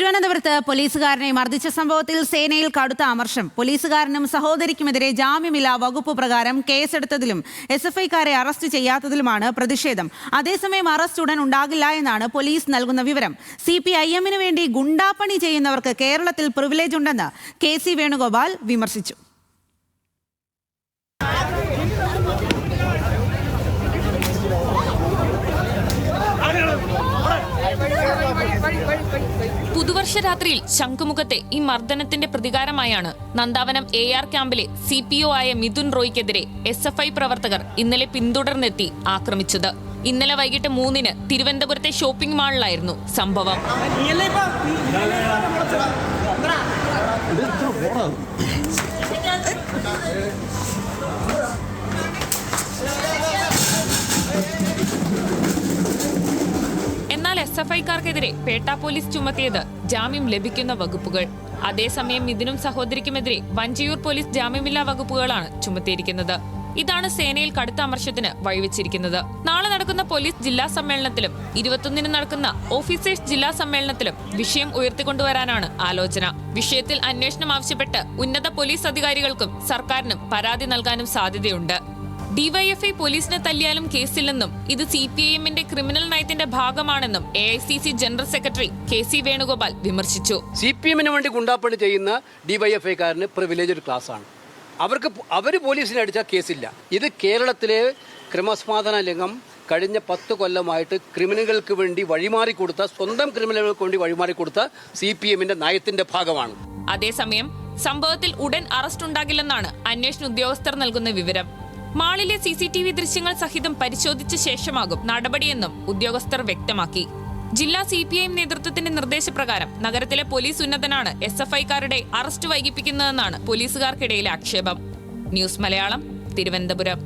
തിരുവനന്തപുരത്ത് പോലീസുകാരനെ മർദ്ദിച്ച സംഭവത്തിൽ സേനയിൽ കടുത്ത അമർഷം. പോലീസുകാരനും സഹോദരിക്കുമെതിരെ ജാമ്യമില്ലാ വകുപ്പ് പ്രകാരം കേസെടുത്തതിലും SFIക്കാരെ അറസ്റ്റ് ചെയ്യാത്തതിലുമാണ് പ്രതിഷേധം. അതേസമയം അറസ്റ്റ് ഉടൻ ഉണ്ടാകില്ല എന്നാണ് പോലീസ് നൽകുന്ന വിവരം. CPIM-ന് വേണ്ടി ഗുണ്ടാപ്പണി ചെയ്യുന്നവർക്ക് കേരളത്തിൽ പ്രിവിലേജ് ഉണ്ടെന്ന് KC വേണുഗോപാൽ വിമർശിച്ചു. പുതുവർഷ രാത്രിയിൽ ശംഖുമുഖത്തെ ഈ മർദ്ദനത്തിന്റെ പ്രതികാരമായാണ് നന്ദാവനം AR ക്യാമ്പിലെ CPO ആയ മിഥുൻ റോയ്ക്കെതിരെ SFI പ്രവർത്തകർ ഇന്നലെ പിന്തുടർന്നെത്തി ആക്രമിച്ചത്. ഇന്നലെ വൈകിട്ട് 3-ന് തിരുവനന്തപുരത്തെ ഷോപ്പിംഗ് മാളിലായിരുന്നു സംഭവം. എന്നാൽ SFIക്കാർക്കെതിരെ പേട്ട പോലീസ് ചുമത്തിയത് ജാമ്യം ലഭിക്കുന്ന വകുപ്പുകൾ. അതേസമയം ഇതിനും സഹോദരിക്കുമെതിരെ വഞ്ചിയൂർ പോലീസ് ജാമ്യമില്ലാ വകുപ്പുകളാണ് ചുമത്തിയിരിക്കുന്നത്. ഇതാണ് സേനയിൽ കടുത്ത അമർഷത്തിന് വഴിവെച്ചിരിക്കുന്നത്. നാളെ നടക്കുന്ന പോലീസ് ജില്ലാ സമ്മേളനത്തിലും 21-ന് നടക്കുന്ന ഓഫീസേഴ്സ് ജില്ലാ സമ്മേളനത്തിലും വിഷയം ഉയർത്തിക്കൊണ്ടുവരാനാണ് ആലോചന. വിഷയത്തിൽ അന്വേഷണം ആവശ്യപ്പെട്ട് ഉന്നത പോലീസ് അധികാരികൾക്കും സർക്കാരിനും പരാതി നൽകാനും സാധ്യതയുണ്ട്. DYFI പോലീസിനെ തല്ലിയാലും കേസില്ലെന്നും ഇത് CPIM-ന്റെ ക്രിമിനൽ നയത്തിന്റെ ഭാഗമാണെന്നും AICC general secretary KC Venugopal വിമർശിച്ചു. CPM-ന് വേണ്ടി ഗുണ്ടാപ്പണി ചെയ്യുന്ന DYFI-കാരന് പ്രിവിലേജ് ക്ലാസ്സാണ്. അവർ പോലീസിനെ അടിച്ചാൽ കേസില്ല. ഇത് കേരളത്തിലെ ക്രമസമാധാന ലംഘനം കഴിഞ്ഞ 10 കൊല്ലമായിട്ട് ക്രിമിനലുകൾക്ക് വേണ്ടി വഴിമാറിക്കൊടുത്ത, സ്വന്തം ക്രിമിനലുകൾക്ക് വേണ്ടി വഴിമാറിക്കൊടുത്ത CPM-ന്റെ നയത്തിന്റെ ഭാഗമാണ്. അതേസമയം സംഭവത്തിൽ ഉടൻ അറസ്റ്റ് ഉണ്ടാകില്ലെന്നാണ് അന്വേഷണ ഉദ്യോഗസ്ഥർ നൽകുന്ന വിവരം. മാളിലെ CCTV ദൃശ്യങ്ങൾ സഹിതം പരിശോധിച്ച ശേഷമാകും നടപടിയെന്നും ഉദ്യോഗസ്ഥർ വ്യക്തമാക്കി. ജില്ലാ CPIM നേതൃത്വത്തിന്റെ നിർദ്ദേശപ്രകാരം നഗരത്തിലെ പോലീസ് ഉന്നതനാണ് SFIക്കാരുടെ അറസ്റ്റ് വൈകിപ്പിക്കുന്നതെന്നാണ് പോലീസുകാർക്കിടയിലെ ആക്ഷേപം. ന്യൂസ് മലയാളം, തിരുവനന്തപുരം.